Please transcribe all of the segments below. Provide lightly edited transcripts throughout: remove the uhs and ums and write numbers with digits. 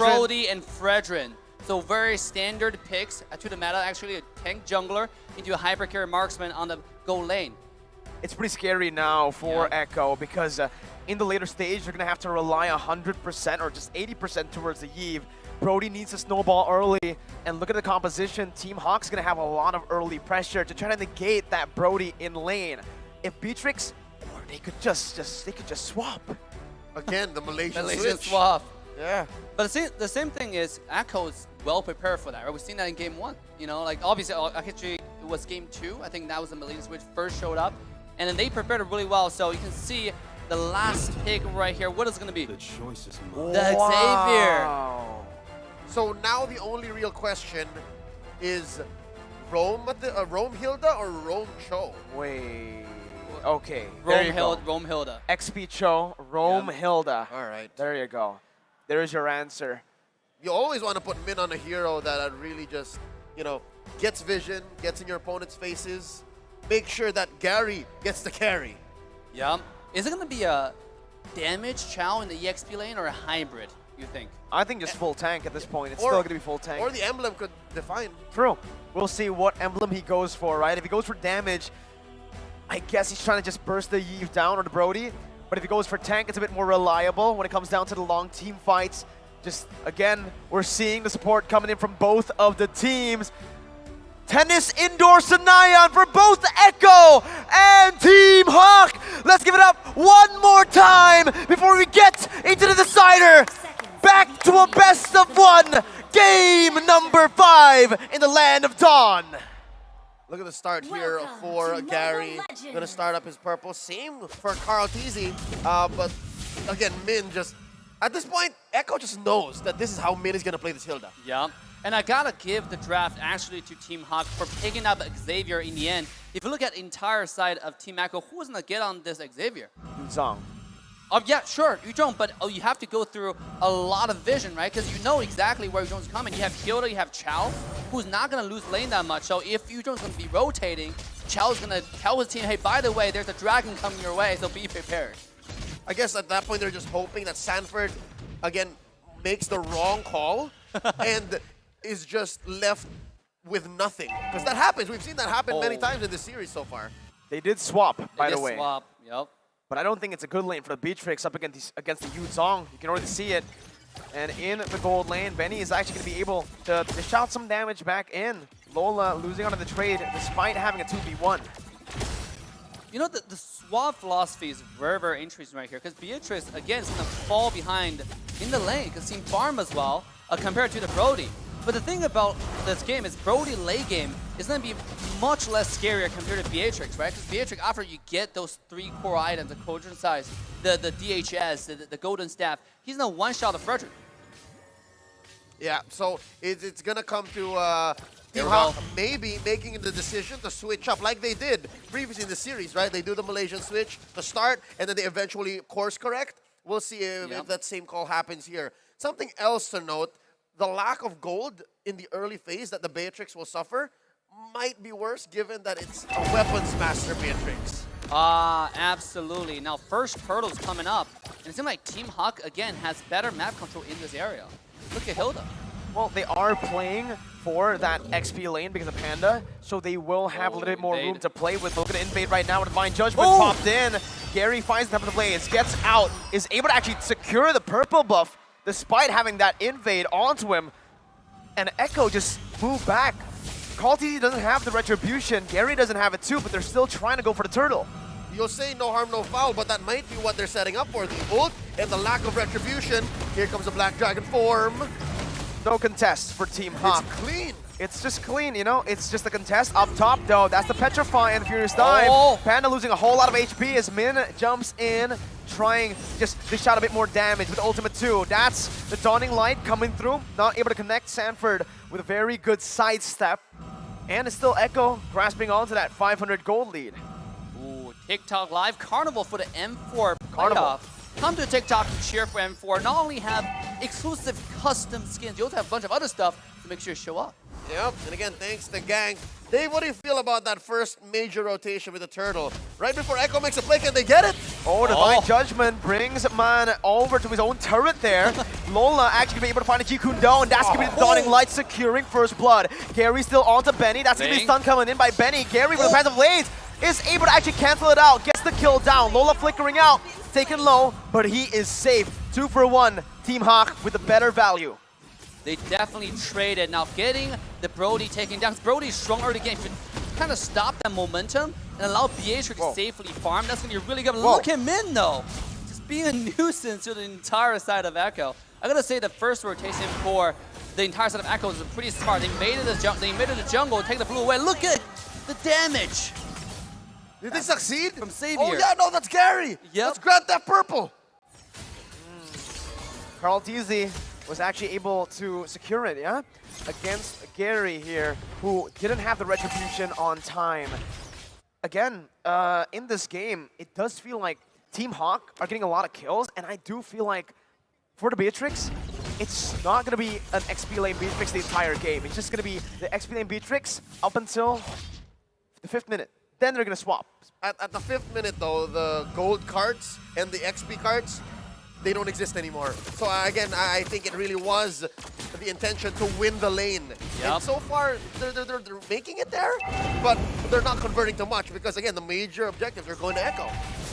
Brody and Fredrin. So very standard picks to the meta. Actually, a tank jungler into a hypercarry marksman on the goal lane. It's pretty scary now for Echo because in the later stage, they're going to have to rely 100% or just 80% towards the Yve. Brody needs to snowball early, and look at the composition. Team HAQ's going to have a lot of early pressure to try to negate that Brody in lane. If Beatrix, or they could just swap. Again, the Malaysian switch. swap. Yeah. But the same thing is, Echo is well prepared for that, right? We've seen that in game 1. You know, like obviously, actually, it was game 2. I think that was the Malaysian switch first showed up. And then they prepared it really well. So you can see the last pick right here. What is it going to be? The choice is mine. The Xavier. So now the only real question is Rome Hilda or Rome Cho? Wait. Okay. There you go. Rome Hilda. XP Cho, Rome Hilda. All right. There you go. There's your answer. You always want to put Min on a hero that really just, you know, gets vision, gets in your opponent's faces. Make sure that Gary gets the carry. Yeah. Is it going to be a damage Chow in the EXP lane or a hybrid, you think? I think just full tank at this point. It's still going to be full tank. Or the emblem could define. True. We'll see what emblem he goes for, right? If he goes for damage, I guess he's trying to just burst the Yve down or the Brody. But if he goes for tank, it's a bit more reliable when it comes down to the long team fights. Just, again, we're seeing the support coming in from both of the teams. Tennis Indoor Sanayan for both Echo and Team HAQ. Let's give it up one more time before we get into the decider. Back to a best of one. Game number 5 in the land of Dawn. Look at the start here for Gary. Gonna start up his purple. Same for Carl Teasy. But again, Min just, at this point, Echo just knows that this is how Min is gonna play this Hilda. Yeah. And I gotta give the draft actually to Team HAQ for picking up Xavier in the end. If you look at the entire side of Team Echo, who's gonna get on this Xavier? Zong. Yeah, sure, you don't, but you have to go through a lot of vision, right? Because you know exactly where Yujon's coming. You have Hilda, you have Chow, who's not gonna lose lane that much. So if Yujon's gonna be rotating, Chow's gonna tell his team, hey, by the way, there's a dragon coming your way, so be prepared. I guess at that point, they're just hoping that Sanford, again, makes the wrong call and is just left with nothing. Because that happens. We've seen that happen many times in this series so far. They did swap, by the way. Swap, yep. But I don't think it's a good lane for the Beatrix up against the Yu Zong. You can already see it. And in the gold lane, Benny is actually going to be able to dish out some damage back in. Lola losing onto the trade despite having a 2v1. You know, the swap philosophy is very, very interesting right here. Because Beatrice, again, is going to fall behind in the lane. Because Team Farm as well, compared to the Brody. But the thing about this game is Brody late game is going to be much less scarier compared to Beatrix, right? Because Beatrix, after you get those 3 core items, the Cauldron Size, the DHS, the Golden Staff, he's going to one-shot the Frederick. Yeah, so it's going to come to Team HAQ maybe making the decision to switch up like they did previously in the series, right? They do the Malaysian switch to start, and then they eventually course correct. We'll see if that same call happens here. Something else to note, the lack of gold in the early phase that the Beatrix will suffer might be worse given that it's a weapons master Beatrix. Absolutely. Now, first turtle's coming up. And it seems like Team HAQ, again, has better map control in this area. Look at Hilda. Well, they are playing for that XP lane because of Panda, so they will have a little bit more room to play with. Look at the invade right now with Divine Judgment popped in. Gary finds the top of the blaze, gets out, is able to actually secure the purple buff despite having that invade onto him. And Echo just moved back. Call TZ doesn't have the retribution. Gary doesn't have it too, but they're still trying to go for the turtle. You'll say no harm, no foul, but that might be what they're setting up for. The ult and the lack of retribution. Here comes the Black Dragon form. No contest for Team HAQ. It's clean. It's just clean, you know? It's just a contest up top, though. That's the Petrify and the Furious Dive. Panda losing a whole lot of HP as Min jumps in, trying just to dish out a bit more damage with Ultimate 2. That's the Dawning Light coming through. Not able to connect Sanford with a very good sidestep. And it's still Echo grasping onto that 500 gold lead. Ooh, TikTok Live Carnival for the M4 playoff. Come to TikTok and cheer for M4. Not only have exclusive custom skins, you also have a bunch of other stuff, so make sure you show up. Yep, and again, thanks to gang. Dave, what do you feel about that first major rotation with the turtle? Right before Echo makes a play, can they get it? Oh, Divine Judgment brings man over to his own turret there. Lola actually gonna be able to find a Jikundo, and that's gonna be the Dawning Light securing first blood. Gary still onto Benny. That's gonna be stun coming in by Benny. Gary with the passive blades is able to actually cancel it out. Gets the kill down. Lola flickering out, taken low, but he is safe. 2 for 1. Team HAQ with the better value. They definitely traded. Now getting the Brody taken down. Brody's strong early game. Kind of stop that momentum and allow BH to safely farm. That's going to be really good. Look at Min though. Just being a nuisance to the entire side of Echo. I gotta say the first rotation for the entire side of Echo is pretty smart. They made it the jungle, take the blue away. Look at the damage. Did they succeed? From Savior. Oh yeah, no, that's Gary. Yep. Let's grant that purple. Carl TZ was actually able to secure it, yeah? Against Gary here, who didn't have the retribution on time. Again, in this game, it does feel like Team HAQ are getting a lot of kills, and I do feel like for the Beatrix, it's not going to be an XP lane Beatrix the entire game. It's just going to be the XP lane Beatrix up until the 5th minute. Then they're going to swap. At the 5th minute, though, the gold cards and the XP cards, they don't exist anymore. So again, I think it really was the intention to win the lane. Yep. And so far, they're making it there, but they're not converting to much because, again, the major objectives are going to Echo.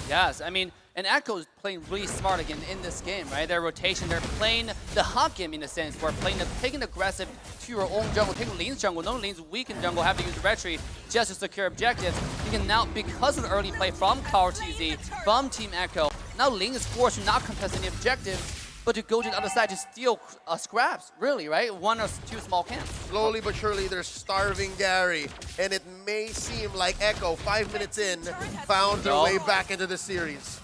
Yes, I mean, and Echo is playing really smart again in this game, right? Their rotation, they're playing the HAQ game in a sense, where taking aggressive to your own jungle, taking lane's jungle, no lane's weak in jungle, have to use retry just to secure objectives. You can now, because of the early play from Carl TZ, from Team Echo, now Ling is forced to not contest any objectives, but to go to the other side to steal scraps, really, right? 1 or 2 small camps. Slowly but surely, they're starving Gary, and it may seem like Echo, 5 minutes in, found their way back into the series.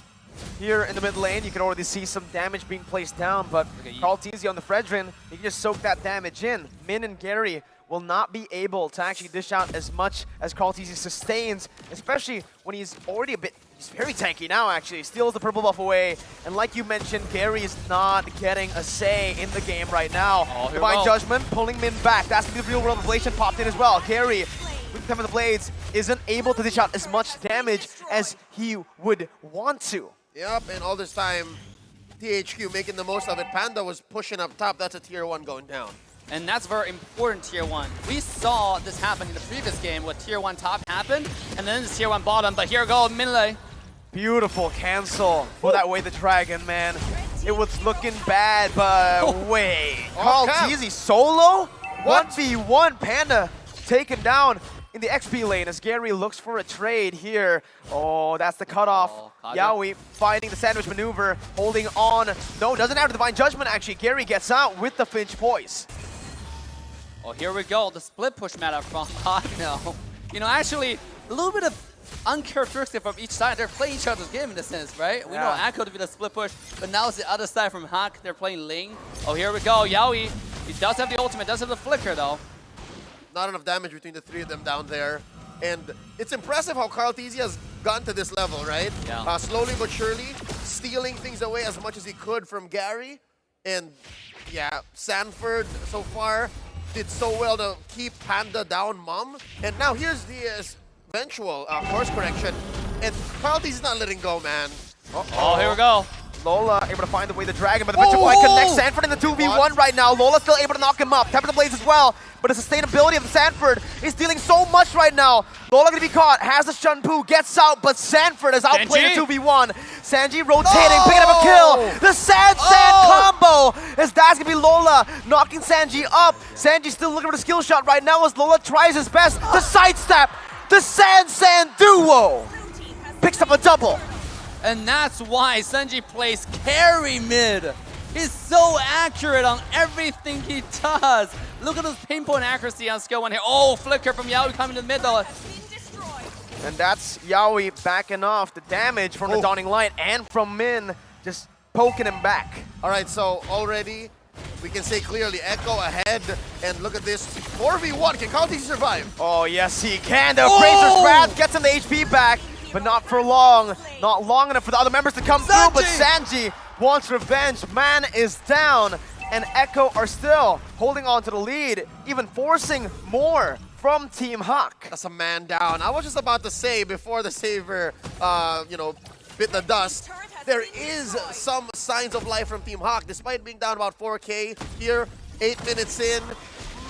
Here in the mid lane, you can already see some damage being placed down, but Carl TZ on the Fredrin, he can just soak that damage in. Min and Gary will not be able to actually dish out as much as Carl TZ sustains, especially when he's already he's very tanky now actually, steals the purple buff away, and like you mentioned, Gary is not getting a say in the game right now. Divine Judgment pulling Min back, that's the real world inflation popped in as well. Gary, with the time of the blades, isn't able to dish out as much damage as he would want to. Yep, and all this time, THQ making the most of it. Panda was pushing up top, that's a tier 1 going down. And that's very important tier 1. We saw this happen in the previous game with tier 1 top happen, and then it's tier 1 bottom, but here go Minlay. Beautiful cancel for that way the dragon, man. It was looking bad, but wait. Carl TZ solo? What? 1v1, Panda taken down in the XP lane as Gary looks for a trade here. Oh, that's the cutoff. Yaoi fighting the sandwich maneuver, holding on. No, doesn't have the Divine Judgment actually. Gary gets out with the Finch Poise. Oh, here we go. The split push meta from HAQ now. You know, actually, a little bit of uncharacteristic from each side. They're playing each other's game in a sense, right? We know Echo to be the split push, but now it's the other side from HAQ. They're playing Ling. Oh, here we go. Yaoi, he does have the ultimate, does have the flicker though. Not enough damage between the 3 of them down there. And it's impressive how Carl TZ has gotten to this level, right? Yeah. Slowly but surely, stealing things away as much as he could from Gary. And yeah, Sanford so far did so well to keep Panda down, Mom. And now here's the eventual course correction. And Carl TZ is not letting go, man. Oh, here we go. Lola able to find the way the dragon, but the Venture Point connects Sanford in the 2v1 right now. Lola still able to knock him up. Tap of the blades as well, but the sustainability of Sanford is dealing so much right now. Lola gonna be caught, has the Shunpu, gets out, but Sanford has outplayed the 2v1 Sanji rotating, picking up a kill. The Sand combo, as that's gonna be Lola knocking Sanji up. Sanji still looking for the skill shot right now as Lola tries his best to sidestep the Sand duo. Picks up a double. And that's why Sanji plays carry mid. He's so accurate on everything he does. Look at this pinpoint accuracy on skill 1 here. Oh, flicker from Yaoi coming to the middle. And that's Yaoi backing off the damage from the Dawning Light and from Min just poking him back. All right, so already we can say clearly Echo ahead. And look at this, 4v1. Can Carl TZ survive? Oh, yes, he can. The Appraiser's grab gets him the HP back, but not for long. Not long enough for the other members to come through, but Sanji wants revenge. Man is down, and Echo are still holding on to the lead, even forcing more from Team HAQ. That's a man down. I was just about to say before the Saver, you know, bit the dust, there is some signs of life from Team HAQ. Despite being down about 4K here, 8 minutes in,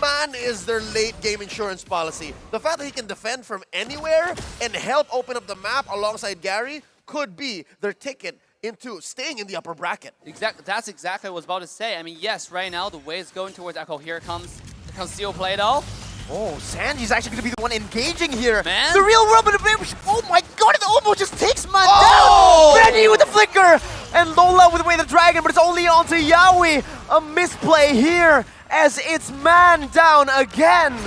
man is their late game insurance policy. The fact that he can defend from anywhere and help open up the map alongside Gary could be their ticket into staying in the upper bracket. Exactly. That's exactly what I was about to say. I mean, yes, right now the way it's going towards Echo. Here comes Steel Play though. Oh, Sanji's actually going to be the one engaging here. Man. The real world, but oh my god, it almost just takes man Oh! down. Benny with the flicker, and Lola with the way the dragon, but it's only onto Yaoi. A misplay here as it's man down again.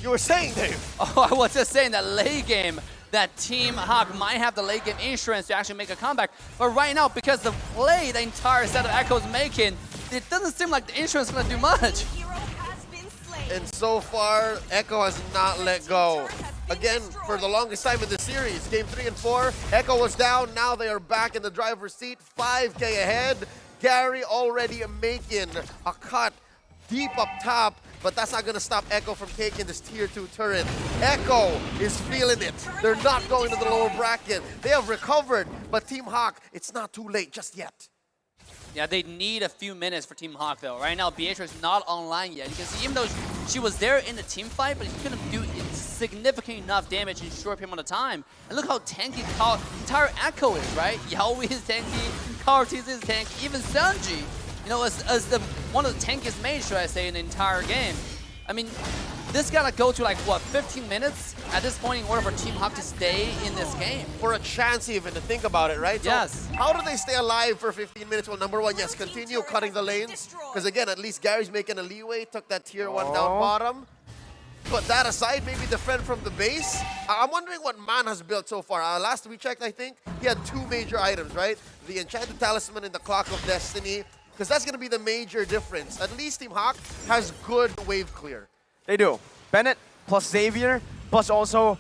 You were saying, Dave. Oh, I was just saying that late game, that Team HAQ might have the late game insurance to actually make a comeback. But right now, because the play the entire set of Echo's making, it doesn't seem like the insurance is going to do much. And so far, Echo has not let go. Again, for the longest time in the series, game 3 and 4, Echo was down. Now they are back in the driver's seat, 5K ahead. Gary already making a cut deep up top, but that's not going to stop Echo from taking this tier 2 turret. Echo is feeling it. They're not going to the lower bracket. They have recovered, but Team HAQ, it's not too late just yet. Yeah, they need a few minutes for Team HAQ though. Right now, Beatrice not online yet. You can see even though she was there in the team fight, but she couldn't do significant enough damage in a short period of time. And look how tanky entire Echo is, right? Yaoi is tanky, Kartiz is tanky, even Sanji, you know, as the one of the tankiest mages, should I say, in the entire game. I mean, this gotta go to like, what, 15 minutes at this point in order for Team HAQ to stay in this game. For a chance even to think about it, right? Yes. So how do they stay alive for 15 minutes? Well, number one, yes, continue cutting the lanes. Because again, at least Gary's making a leeway, took that tier 1 down bottom. But that aside, maybe defend from the base. I'm wondering what Man has built so far. Last we checked, I think, he had 2 major items, right? The Enchanted Talisman and the Clock of Destiny. Because that's going to be the major difference. At least Team HAQ has good wave clear. They do. Bennett plus Xavier, plus also,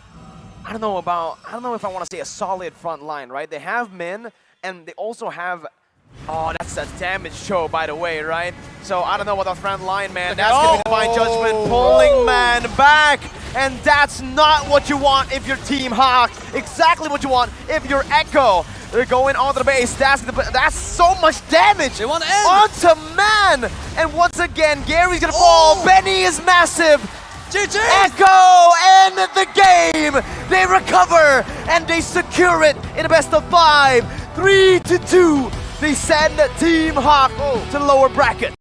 I don't know if I want to say a solid front line, right? They have Min, and they also have, oh, that's a damage show, by the way, right? So I don't know about the front line, man. That's going to be Divine Judgment, pulling man back, and that's not what you want if you're Team HAQ. Exactly what you want if you're Echo. They're going onto the base. That's so much damage. They want to end. Onto man. And once again, Gary's going to fall. Benny is massive. GG! Echo end the game. They recover and they secure it in a best of 5. 3-2. They send Team HAQ to the lower bracket.